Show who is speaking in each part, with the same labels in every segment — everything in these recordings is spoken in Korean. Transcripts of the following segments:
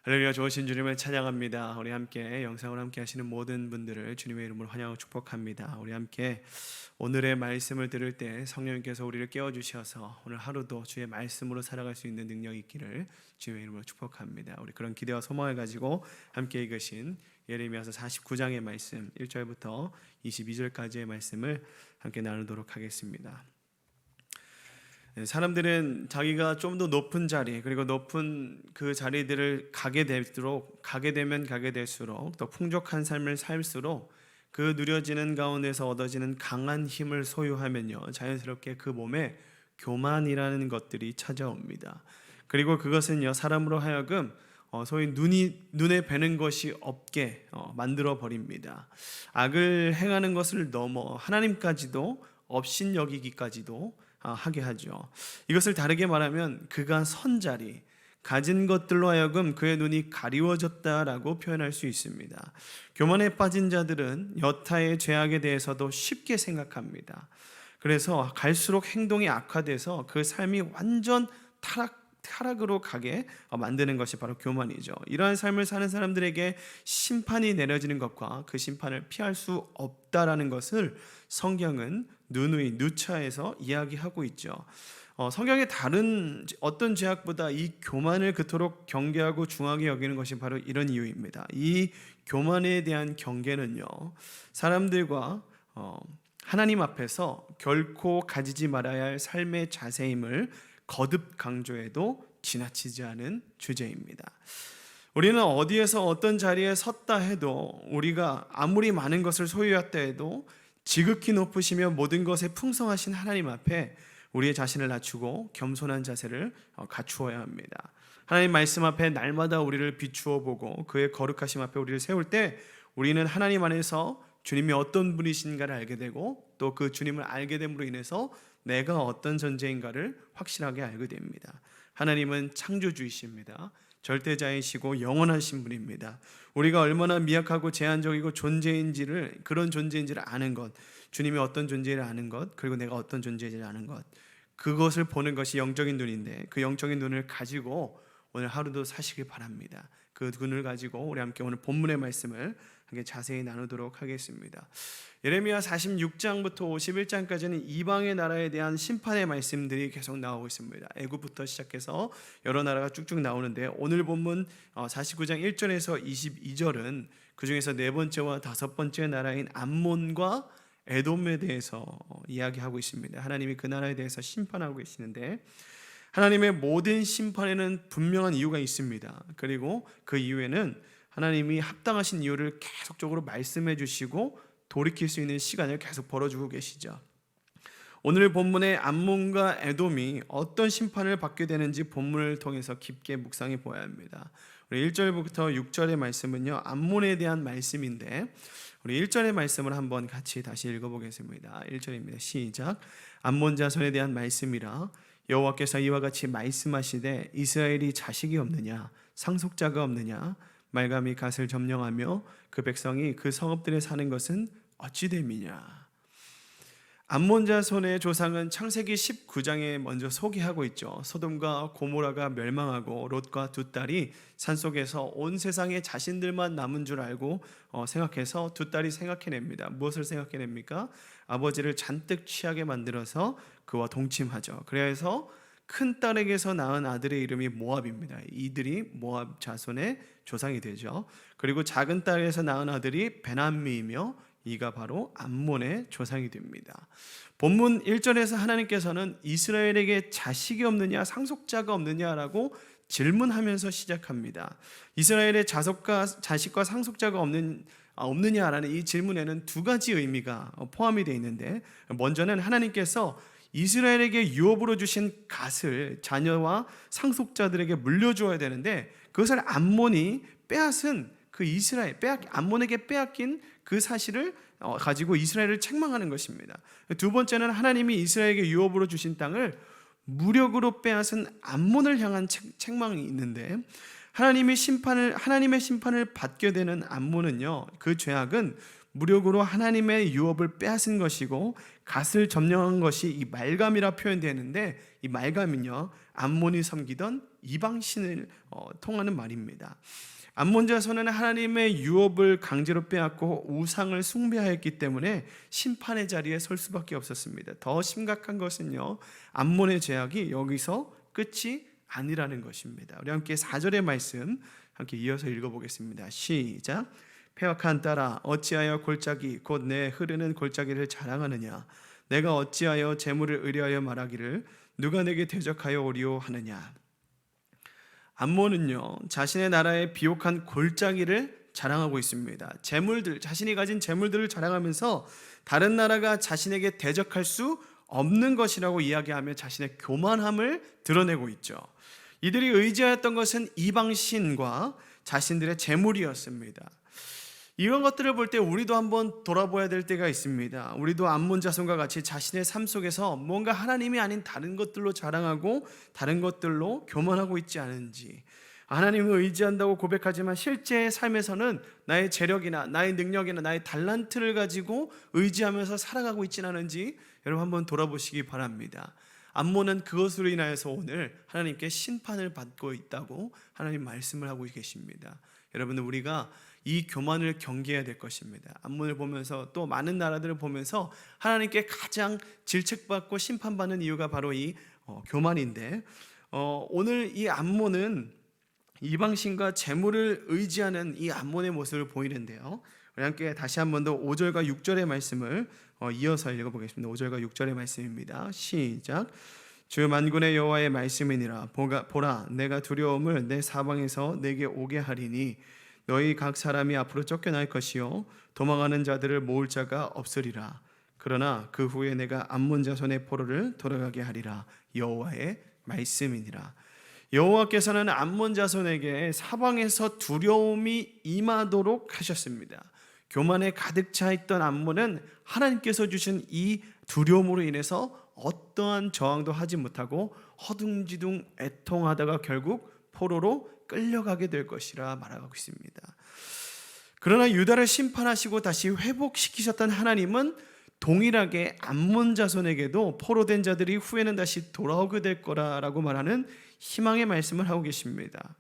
Speaker 1: 할렐루야. 좋으신 주님을 찬양합니다. 우리 함께 영상을 함께 하시는 모든 분들을 주님의 이름으로 환영하고 축복합니다. 우리 함께 오늘의 말씀을 들을 때 성령님께서 우리를 깨워주셔서 오늘 하루도 주의 말씀으로 살아갈 수 있는 능력이 있기를 주님의 이름으로 축복합니다. 우리 그런 기대와 소망을 가지고 함께 읽으신 예레미야서 49장의 말씀 1절부터 22절까지의 말씀을 함께 나누도록 하겠습니다. 사람들은 자기가 좀 더 높은 자리, 그리고 높은 그 자리들을 가게 될수록 더 풍족한 삶을 살수록 그 누려지는 가운데서 얻어지는 강한 힘을 소유하면요, 자연스럽게 그 몸에 교만이라는 것들이 찾아옵니다. 그리고 그것은요, 사람으로 하여금 소위 눈에 뵈는 것이 없게 만들어 버립니다. 악을 행하는 것을 넘어 하나님까지도 업신여기기까지도 하게 하죠. 이것을 다르게 말하면 그가 선 자리, 가진 것들로 하여금 그의 눈이 가리워졌다라고 표현할 수 있습니다. 교만에 빠진 자들은 여타의 죄악에 대해서도 쉽게 생각합니다. 그래서 갈수록 행동이 악화돼서 그 삶이 완전 타락으로 가게 만드는 것이 바로 교만이죠. 이러한 삶을 사는 사람들에게 심판이 내려지는 것과 그 심판을 피할 수 없다라는 것을 성경은 누누이 누차해서 이야기하고 있죠. 성경의 다른 어떤 죄악보다 이 교만을 그토록 경계하고 중하게 여기는 것이 바로 이런 이유입니다. 이 교만에 대한 경계는요, 사람들과 하나님 앞에서 결코 가지지 말아야 할 삶의 자세임을 거듭 강조해도 지나치지 않은 주제입니다. 우리는 어디에서 어떤 자리에 섰다 해도, 우리가 아무리 많은 것을 소유했다 해도 지극히 높으시며 모든 것에 풍성하신 하나님 앞에 우리의 자신을 낮추고 겸손한 자세를 갖추어야 합니다. 하나님 말씀 앞에 날마다 우리를 비추어 보고 그의 거룩하심 앞에 우리를 세울 때 우리는 하나님 안에서 주님이 어떤 분이신가를 알게 되고, 또 그 주님을 알게 됨으로 인해서 내가 어떤 존재인가를 확실하게 알게 됩니다. 하나님은 창조주이십니다. 절대자이시고 영원하신 분입니다. 우리가 얼마나 미약하고 제한적이고 그런 존재인지를 아는 것, 주님이 어떤 존재를 아는 것, 그리고 내가 어떤 존재인지를 아는 것, 그것을 보는 것이 영적인 눈인데, 그 영적인 눈을 가지고 오늘 하루도 사시길 바랍니다. 그 눈을 가지고 우리 함께 오늘 본문의 말씀을 함께 자세히 나누도록 하겠습니다. 예레미야 46장부터 51장까지는 이방의 나라에 대한 심판의 말씀들이 계속 나오고 있습니다. 애굽부터 시작해서 여러 나라가 쭉쭉 나오는데, 오늘 본문 49장 1절에서 22절은 그 중에서 네 번째와 다섯 번째 나라인 암몬과 에돔에 대해서 이야기하고 있습니다. 하나님이 그 나라에 대해서 심판하고 계시는데, 하나님의 모든 심판에는 분명한 이유가 있습니다. 그리고 그 이유에는 하나님이 합당하신 이유를 계속적으로 말씀해 주시고 돌이킬 수 있는 시간을 계속 벌어주고 계시죠. 오늘 본문의 암몬과 에돔이 어떤 심판을 받게 되는지 본문을 통해서 깊게 묵상해 보아야 합니다. 우리 1절부터 6절의 말씀은요, 암몬에 대한 말씀인데, 우리 1절의 말씀을 한번 같이 다시 읽어보겠습니다. 1절입니다. 시작. 암몬 자손에 대한 말씀이라. 여호와께서 이와 같이 말씀하시되 이스라엘이 자식이 없느냐, 상속자가 없느냐, 말감이 갓을 점령하며 그 백성이 그 성읍들에 사는 것은 어찌 됨이냐. 암몬 자손의 조상은 창세기 19장에 먼저 소개하고 있죠. 소돔과 고모라가 멸망하고 롯과 두 딸이 산속에서 온 세상에 자신들만 남은 줄 알고 생각해서 두 딸이 생각해냅니다. 무엇을 생각해냅니까? 아버지를 잔뜩 취하게 만들어서 그와 동침하죠. 그래서 큰 딸에게서 낳은 아들의 이름이 모압입니다. 이들이 모압 자손의 조상이 되죠. 그리고 작은 딸에서 낳은 아들이 베남미이며 이가 바로 암몬의 조상이 됩니다. 본문 1절에서 하나님께서는 이스라엘에게 자식이 없느냐, 상속자가 없느냐라고 질문하면서 시작합니다. 이스라엘의 자식과 상속자가 없느냐라는 이 질문에는 두 가지 의미가 포함이 되어 있는데, 먼저는 하나님께서 이스라엘에게 유업으로 주신 갓을 자녀와 상속자들에게 물려주어야 되는데, 그것을 암몬이 빼앗은 암몬에게 빼앗긴 그 사실을 가지고 이스라엘을 책망하는 것입니다. 두 번째는 하나님이 이스라엘에게 유업으로 주신 땅을 무력으로 빼앗은 암몬을 향한 책망이 있는데, 하나님의 심판을 받게 되는 암몬은요, 그 죄악은 무력으로 하나님의 유업을 빼앗은 것이고 갓을 점령한 것이 이 말감이라 표현되는데, 이 말감은요, 암몬이 섬기던 이방신을 통하는 말입니다. 암몬 자손은 하나님의 유업을 강제로 빼앗고 우상을 숭배하였기 때문에 심판의 자리에 설 수밖에 없었습니다. 더 심각한 것은요, 암몬의 죄악이 여기서 끝이 아니라는 것입니다. 우리 함께 4절의 말씀 함께 이어서 읽어보겠습니다. 시작. 패역한 딸아, 어찌하여 골짜기 곧 내 흐르는 골짜기를 자랑하느냐? 내가 어찌하여 재물을 의뢰하여 말하기를 누가 내게 대적하여 오리오 하느냐? 암몬은요, 자신의 나라의 비옥한 골짜기를 자랑하고 있습니다. 재물들, 자신이 가진 재물들을 자랑하면서 다른 나라가 자신에게 대적할 수 없는 것이라고 이야기하며 자신의 교만함을 드러내고 있죠. 이들이 의지하였던 것은 이방신과 자신들의 재물이었습니다. 이런 것들을 볼 때 우리도 한번 돌아봐야 될 때가 있습니다. 우리도 암몬 자손과 같이 자신의 삶 속에서 뭔가 하나님이 아닌 다른 것들로 자랑하고 다른 것들로 교만하고 있지 않은지, 하나님을 의지한다고 고백하지만 실제의 삶에서는 나의 재력이나 나의 능력이나 나의 달란트를 가지고 의지하면서 살아가고 있지는 않은지 여러분 한번 돌아보시기 바랍니다. 암몬은 그것으로 인하여서 오늘 하나님께 심판을 받고 있다고 하나님 말씀을 하고 계십니다. 여러분들, 우리가 이 교만을 경계해야 될 것입니다. 암몬을 보면서 또 많은 나라들을 보면서 하나님께 가장 질책받고 심판받는 이유가 바로 이 교만인데, 오늘 이 암몬은 이방신과 재물을 의지하는 이 암몬의 모습을 보이는데요, 우리 함께 다시 한 번 더 5절과 6절의 말씀을 이어서 읽어보겠습니다. 5절과 6절의 말씀입니다. 시작. 주 만군의 여호와의 말씀이니라. 보라, 내가 두려움을 내 사방에서 내게 오게 하리니 너희 각 사람이 앞으로 쫓겨날 것이요 도망하는 자들을 모을 자가 없으리라. 그러나 그 후에 내가 암몬 자손의 포로를 돌아가게 하리라. 여호와의 말씀이니라. 여호와께서는 암몬 자손에게 사방에서 두려움이 임하도록 하셨습니다. 교만에 가득 차 있던 암몬은 하나님께서 주신 이 두려움으로 인해서 어떠한 저항도 하지 못하고 허둥지둥 애통하다가 결국 포로로 끌려가게 될 것이라 말하고 있습니다. 그러나 유다를 심판하시고 다시 회복시키셨던 하나님은 동일하게 암몬 자손에게도 포로된 자들이 후에는 다시 돌아오게 될 거라고 말하는 희망의 말씀을 하고 계십니다.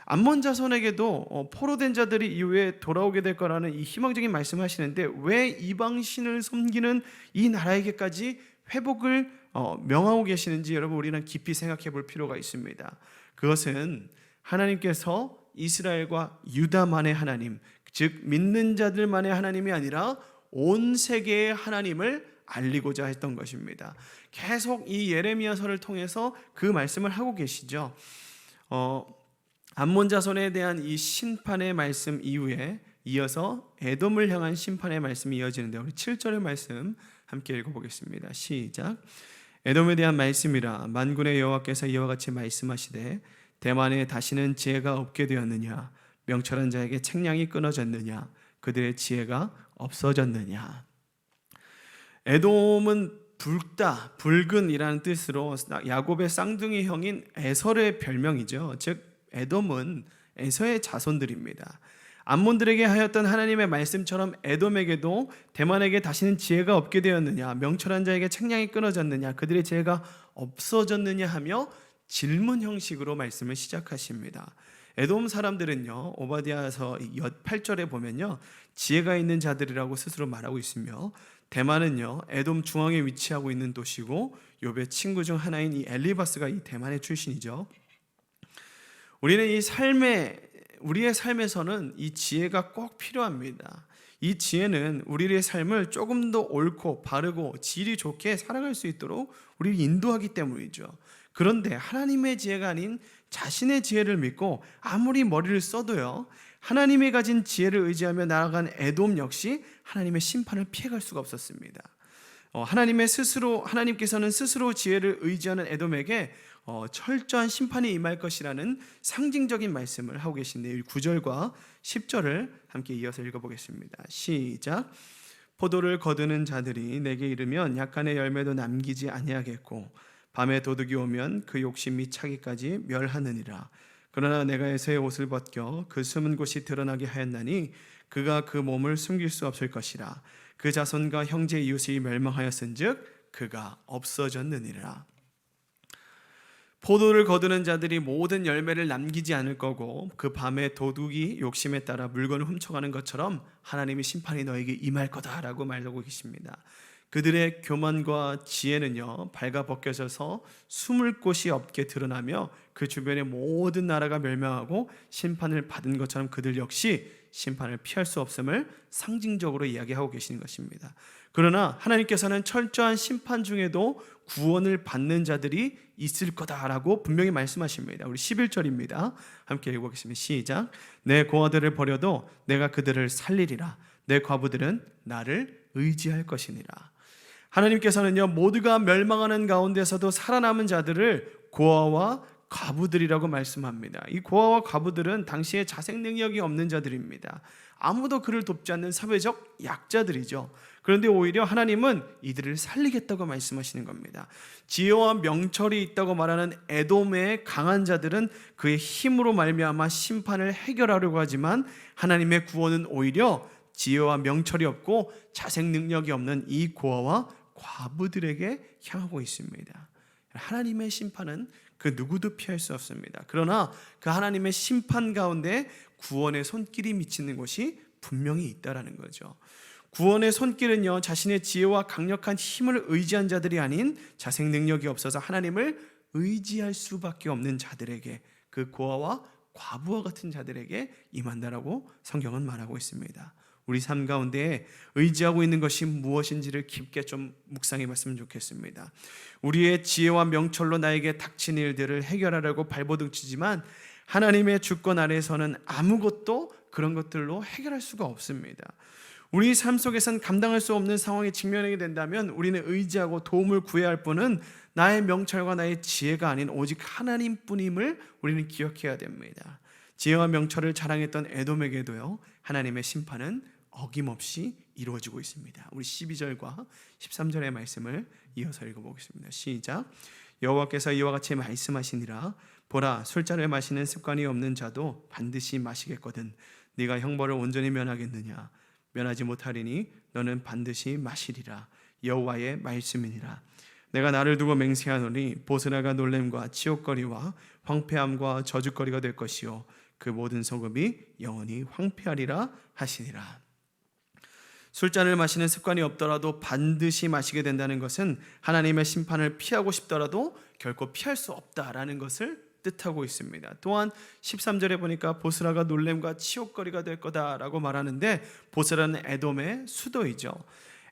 Speaker 1: 암몬 자손에게도 포로된 자들이 이후에 돌아오게 될 거라는 이 희망적인 말씀을 하시는데, 왜 이방신을 섬기는 이 나라에게까지 회복을 명하고 계시는지 여러분, 우리는 깊이 생각해 볼 필요가 있습니다. 그것은 하나님께서 이스라엘과 유다만의 하나님, 즉 믿는 자들만의 하나님이 아니라 온 세계의 하나님을 알리고자 했던 것입니다. 계속 이 예레미야서를 통해서 그 말씀을 하고 계시죠. 암몬 자손에 대한 이 심판의 말씀 이후에 이어서 에돔을 향한 심판의 말씀이 이어지는데, 우리 7절의 말씀 함께 읽어보겠습니다. 시작. 에돔에 대한 말씀이라. 만군의 여호와께서 이와 같이 말씀하시되 대만에 다시는 지혜가 없게 되었느냐? 명철한 자에게 책량이 끊어졌느냐? 그들의 지혜가 없어졌느냐? 에돔은 붉다, 붉은이라는 뜻으로 야곱의 쌍둥이 형인 에서의 별명이죠. 즉 에돔은 에서의 자손들입니다. 암몬들에게 하였던 하나님의 말씀처럼 에돔에게도 대만에게 다시는 지혜가 없게 되었느냐, 명철한 자에게 책량이 끊어졌느냐, 그들의 지혜가 없어졌느냐 하며 질문 형식으로 말씀을 시작하십니다. 에돔 사람들은요, 오바댜서 8절에 보면요, 지혜가 있는 자들이라고 스스로 말하고 있으며, 대만은요 에돔 중앙에 위치하고 있는 도시고 욥의 친구 중 하나인 이 엘리바스가 이 대만의 출신이죠. 우리는 우리의 삶에서는 이 지혜가 꼭 필요합니다. 이 지혜는 우리의 삶을 조금 더 옳고 바르고 질이 좋게 살아갈 수 있도록 우리를 인도하기 때문이죠. 그런데 하나님의 지혜가 아닌 자신의 지혜를 믿고 아무리 머리를 써도요, 하나님이 가진 지혜를 의지하며 나아간 에돔 역시 하나님의 심판을 피해갈 수가 없었습니다. 하나님께서는 스스로 지혜를 의지하는 에돔에게 철저한 심판이 임할 것이라는 상징적인 말씀을 하고 계신데, 9절과 10절을 함께 이어서 읽어보겠습니다. 시작. 포도를 거두는 자들이 내게 이르면 약간의 열매도 남기지 아니하겠고 밤에 도둑이 오면 그 욕심이 차기까지 멸하느니라. 그러나 내가 에서의 옷을 벗겨 그 숨은 곳이 드러나게 하였나니 그가 그 몸을 숨길 수 없을 것이라. 그 자손과 형제 이웃이 멸망하였은즉 그가 없어졌느니라. 포도를 거두는 자들이 모든 열매를 남기지 않을 거고 그 밤에 도둑이 욕심에 따라 물건을 훔쳐가는 것처럼 하나님의 심판이 너에게 임할 거다라고 말하고 계십니다. 그들의 교만과 지혜는요 발가벗겨져서 숨을 곳이 없게 드러나며 그 주변의 모든 나라가 멸망하고 심판을 받은 것처럼 그들 역시 심판을 피할 수 없음을 상징적으로 이야기하고 계시는 것입니다. 그러나 하나님께서는 철저한 심판 중에도 구원을 받는 자들이 있을 거다라고 분명히 말씀하십니다. 우리 11절입니다. 함께 읽어보겠습니다. 시작. 내 고아들을 버려도 내가 그들을 살리리라. 내 과부들은 나를 의지할 것이니라. 하나님께서는요 모두가 멸망하는 가운데서도 살아남은 자들을 고아와 과부들이라고 말씀합니다. 이 고아와 과부들은 당시에 자생 능력이 없는 자들입니다. 아무도 그를 돕지 않는 사회적 약자들이죠. 그런데 오히려 하나님은 이들을 살리겠다고 말씀하시는 겁니다. 지혜와 명철이 있다고 말하는 에돔의 강한 자들은 그의 힘으로 말미암아 심판을 해결하려고 하지만 하나님의 구원은 오히려 지혜와 명철이 없고 자생 능력이 없는 이 고아와 과부들에게 향하고 있습니다. 하나님의 심판은 그 누구도 피할 수 없습니다. 그러나 그 하나님의 심판 가운데 구원의 손길이 미치는 곳이 분명히 있다라는 거죠. 구원의 손길은요 자신의 지혜와 강력한 힘을 의지한 자들이 아닌 자생 능력이 없어서 하나님을 의지할 수밖에 없는 자들에게, 그 고아와 과부와 같은 자들에게 임한다라고 성경은 말하고 있습니다. 우리 삶 가운데 의지하고 있는 것이 무엇인지를 깊게 좀 묵상해 봤으면 좋겠습니다. 우리의 지혜와 명철로 나에게 닥친 일들을 해결하려고 발버둥치지만 하나님의 주권 아래에서는 아무것도 그런 것들로 해결할 수가 없습니다. 우리 삶 속에선 감당할 수 없는 상황에 직면하게 된다면 우리는 의지하고 도움을 구해야 할 분은 나의 명철과 나의 지혜가 아닌 오직 하나님뿐임을 우리는 기억해야 됩니다. 지혜와 명철을 자랑했던 에돔에게도요 하나님의 심판은 어김없이 이루어지고 있습니다. 우리 12절과 13절의 말씀을 이어서 읽어보겠습니다. 시작. 여호와께서 이와 같이 말씀하시니라. 보라, 술잔을 마시는 습관이 없는 자도 반드시 마시겠거든 네가 형벌을 온전히 면하겠느냐? 면하지 못하리니 너는 반드시 마시리라. 여호와의 말씀이니라. 내가 나를 두고 맹세하노니 보스라가 놀램과 치욕거리와 황폐함과 저주거리가 될 것이요 그 모든 성읍이 영원히 황폐하리라 하시니라. 술잔을 마시는 습관이 없더라도 반드시 마시게 된다는 것은 하나님의 심판을 피하고 싶더라도 결코 피할 수 없다라는 것을 뜻하고 있습니다. 또한 13절에 보니까 보스라가 놀램과 치욕거리가 될 거다라고 말하는데 보스라는 에돔의 수도이죠.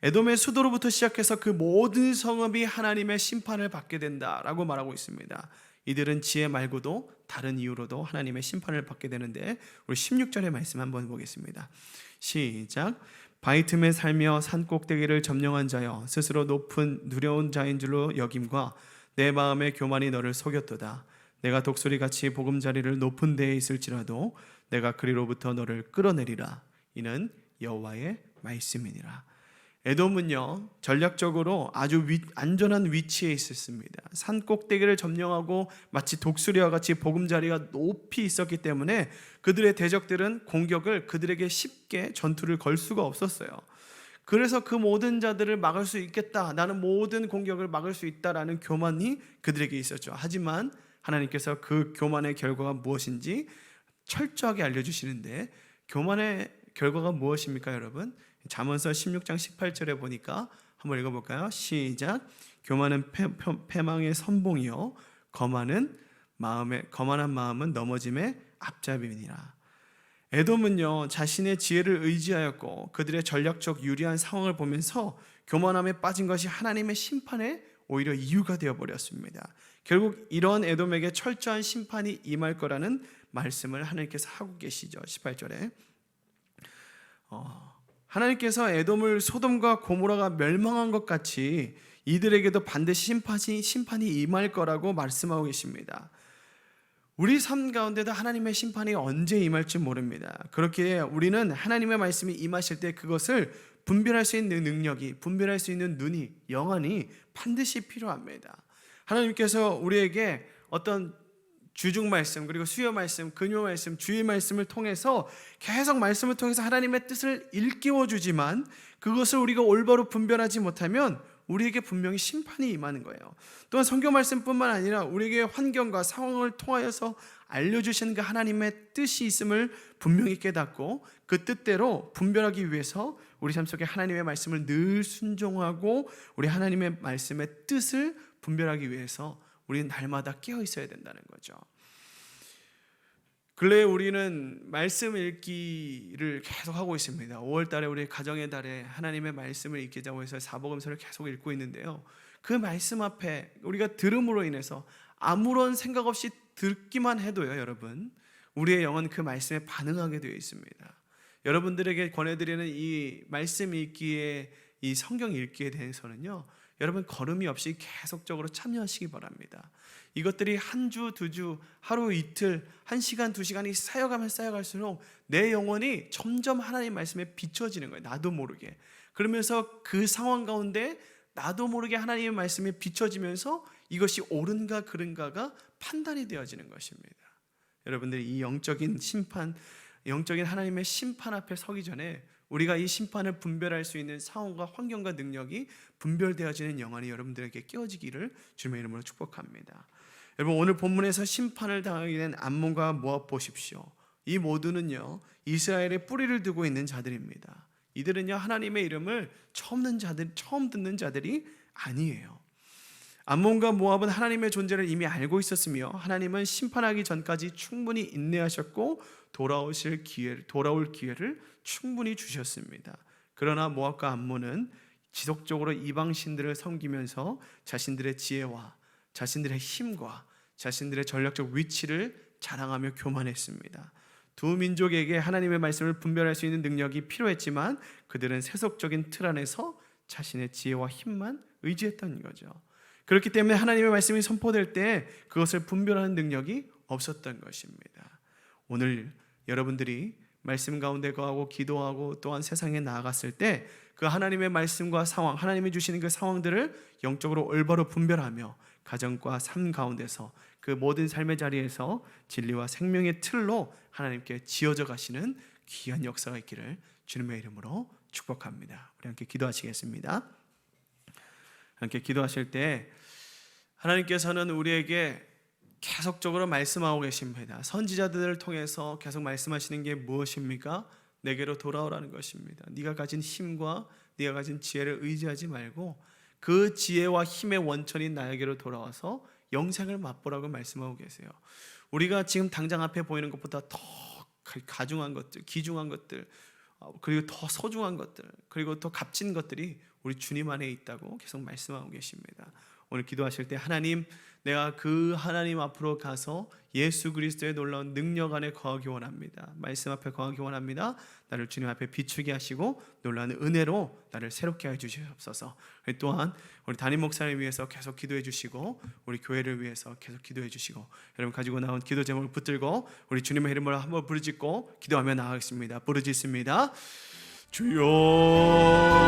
Speaker 1: 에돔의 수도로부터 시작해서 그 모든 성읍이 하나님의 심판을 받게 된다라고 말하고 있습니다. 이들은 지혜 말고도 다른 이유로도 하나님의 심판을 받게 되는데 우리 16절의 말씀 한번 보겠습니다. 시작. 바위 틈에 살며 산 꼭대기를 점령한 자여 스스로 높은 누려온 자인 줄로 여김과 내 마음의 교만이 너를 속였도다. 내가 독수리같이 보금자리를 높은 데에 있을지라도 내가 그리로부터 너를 끌어내리라. 이는 여호와의 말씀이니라. 에돔은요 전략적으로 아주 안전한 위치에 있었습니다. 산 꼭대기를 점령하고 마치 독수리와 같이 보금자리가 높이 있었기 때문에 그들의 대적들은 공격을 그들에게 쉽게 전투를 걸 수가 없었어요. 그래서 그 모든 자들을 막을 수 있겠다, 나는 모든 공격을 막을 수 있다라는 교만이 그들에게 있었죠. 하지만 하나님께서 그 교만의 결과가 무엇인지 철저하게 알려주시는데, 교만의 결과가 무엇입니까 여러분? 잠언서 16장 18절에 보니까 한번 읽어볼까요? 시작. 교만은 패망의 선봉이요 거만한 마음은 넘어짐의 앞잡이니라. 에돔은요 자신의 지혜를 의지하였고 그들의 전략적 유리한 상황을 보면서 교만함에 빠진 것이 하나님의 심판에 오히려 이유가 되어버렸습니다. 결국 이런 에돔에게 철저한 심판이 임할 거라는 말씀을 하나님께서 하고 계시죠. 18절에 하나님께서 에돔을 소돔과 고모라가 멸망한 것 같이 이들에게도 반드시 심판이 임할 거라고 말씀하고 계십니다. 우리 삶 가운데도 하나님의 심판이 언제 임할지 모릅니다. 그렇기에 우리는 하나님의 말씀이 임하실 때 그것을 분별할 수 있는 능력이, 분별할 수 있는 눈이, 영안이 반드시 필요합니다. 하나님께서 우리에게 어떤 주중 말씀, 그리고 수요 말씀, 금요 말씀, 주일 말씀을 통해서 계속 말씀을 통해서 하나님의 뜻을 일깨워 주지만 그것을 우리가 올바로 분별하지 못하면 우리에게 분명히 심판이 임하는 거예요. 또한 성경 말씀뿐만 아니라 우리에게 환경과 상황을 통하여서 알려주시는 그 하나님의 뜻이 있음을 분명히 깨닫고 그 뜻대로 분별하기 위해서 우리 삶 속에 하나님의 말씀을 늘 순종하고 우리 하나님의 말씀의 뜻을 분별하기 위해서 우리는 날마다 깨어 있어야 된다는 거죠. 근래 우리는 말씀 읽기를 계속 하고 있습니다. 5월 달에 우리 가정의 달에 하나님의 말씀을 읽자고 해서 사복음서를 계속 읽고 있는데요. 그 말씀 앞에 우리가 들음으로 인해서 아무런 생각 없이 듣기만 해도요, 여러분, 우리의 영은 그 말씀에 반응하게 되어 있습니다. 여러분들에게 권해드리는 이 말씀 읽기에, 이 성경 읽기에 대해서는요, 여러분 걸음이 없이 계속적으로 참여하시기 바랍니다. 이것들이 한 주, 두 주, 하루 이틀, 1시간, 2시간이 쌓여갈수록 내 영혼이 점점 하나님 말씀에 비춰지는 거예요. 나도 모르게. 그러면서 그 상황 가운데 나도 모르게 하나님의 말씀에 비춰지면서 이것이 옳은가 그른가가 판단이 되어지는 것입니다. 여러분들이 이 영적인 심판, 영적인 하나님의 심판 앞에 서기 전에 우리가 이 심판을 분별할 수 있는 상황과 환경과 능력이 분별되어지는 영안이 여러분들에게 깨어지기를 주님의 이름으로 축복합니다. 여러분, 오늘 본문에서 심판을 당하게 된 암몬과 모압 보십시오. 이 모두는요, 이스라엘의 뿌리를 두고 있는 자들입니다. 이들은요, 하나님의 이름을 처음 듣는 자들이 아니에요. 암몬과 모압은 하나님의 존재를 이미 알고 있었으며 하나님은 심판하기 전까지 충분히 인내하셨고 돌아올 기회를 충분히 주셨습니다. 그러나 모압과 암몬은 지속적으로 이방 신들을 섬기면서 자신들의 지혜와 자신들의 힘과 자신들의 전략적 위치를 자랑하며 교만했습니다. 두 민족에게 하나님의 말씀을 분별할 수 있는 능력이 필요했지만 그들은 세속적인 틀 안에서 자신의 지혜와 힘만 의지했던 거죠. 그렇기 때문에 하나님의 말씀이 선포될 때 그것을 분별하는 능력이 없었던 것입니다. 오늘 여러분들이 말씀 가운데 거하고 기도하고 또한 세상에 나아갔을 때 그 하나님의 말씀과 상황, 하나님이 주시는 그 상황들을 영적으로 올바로 분별하며 가정과 삶 가운데서 그 모든 삶의 자리에서 진리와 생명의 틀로 하나님께 지어져 가시는 귀한 역사가 있기를 주님의 이름으로 축복합니다. 우리 함께 기도하시겠습니다. 함께 기도하실 때 하나님께서는 우리에게 계속적으로 말씀하고 계십니다. 선지자들을 통해서 계속 말씀하시는 게 무엇입니까? 내게로 돌아오라는 것입니다. 네가 가진 힘과 네가 가진 지혜를 의지하지 말고 그 지혜와 힘의 원천인 나에게로 돌아와서 영생을 맛보라고 말씀하고 계세요. 우리가 지금 당장 앞에 보이는 것보다 더 가중한 것들, 귀중한 것들, 그리고 더 소중한 것들, 그리고 더 값진 것들이 우리 주님 안에 있다고 계속 말씀하고 계십니다. 오늘 기도하실 때 하나님, 내가 그 하나님 앞으로 가서 예수 그리스도의 놀라운 능력 안에 거하기 원합니다. 말씀 앞에 거하기 원합니다. 나를 주님 앞에 비추게 하시고 놀라운 은혜로 나를 새롭게 해 주시옵소서. 또한 우리 담임 목사를 위해서 계속 기도해 주시고 우리 교회를 위해서 계속 기도해 주시고 여러분 가지고 나온 기도 제목을 붙들고 우리 주님의 이름으로 한번 부르짖고 기도하며 나가겠습니다. 부르짖습니다. 주여